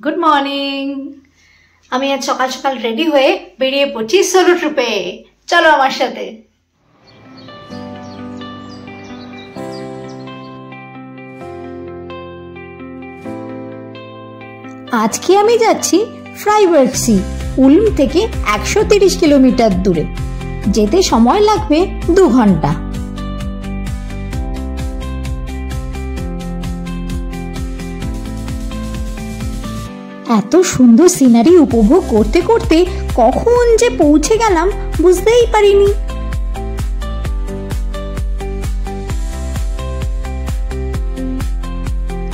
Good morning. আমি আজ সকাল সকাল রেডি হয়ে বেরিয়ে পড়ছি সোলো ট্রিপে। চলো আমার সাথে। আজকে আমি যাচ্ছি ফ্রাইবার্গ সি, উলম থেকে 130 কিলোমিটার দূরে। যেতে সময় লাগবে 2 ঘন্টা। এত সুন্দর সিনারি উপভোগ করতে করতে কখন যে পৌঁছে গেলাম বুঝতেই পারিনি।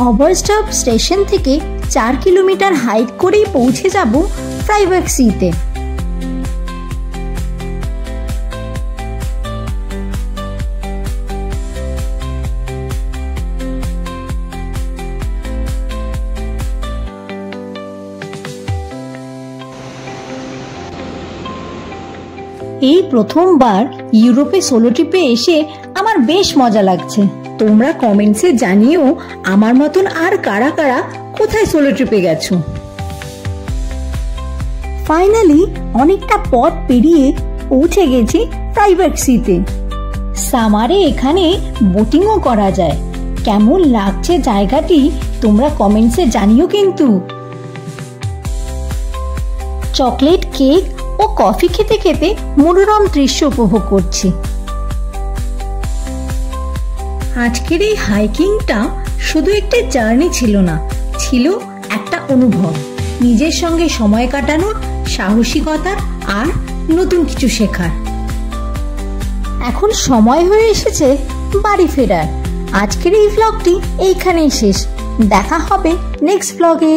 ওভারস্টপ স্টেশন থেকে 4 কিলোমিটার হাইক করেই পৌঁছে যাব ফ্রাইবার্গ সিতে। এই প্রথমবার ইউরোপে সোলো ট্রিপে এসে আমার বেশ মজা লাগছে। তোমরা কমেন্টসে জানিও আমার মতন আর কারা কারা কোথায় সোলো ট্রিপে গেছো। ফাইনালি অনেকটা পথ পেরিয়ে পৌঁছে গেছি ফ্রাইবার্গ সিতে। সামারে এখানে বোটিংও করা যায়। কেমন লাগছে জায়গাটি তোমরা কমেন্টসে জানিও কিন্তু। চকলেট কেক ও কফি খেতে খেতে মনোরম দৃশ্য উপভোগ করছি। আজকের এই হাইকিংটা শুধু একটি জার্নি ছিল না, ছিল একটা অনুভব, নিজের সঙ্গে সময় কাটানোর, সাহসিকতার আর নতুন কিছু শেখার। এখন সময় হয়ে এসেছে বাড়ি ফেরার। আজকের এই ভ্লগটি এইখানেই শেষ। দেখা হবে নেক্সট ভ্লগে।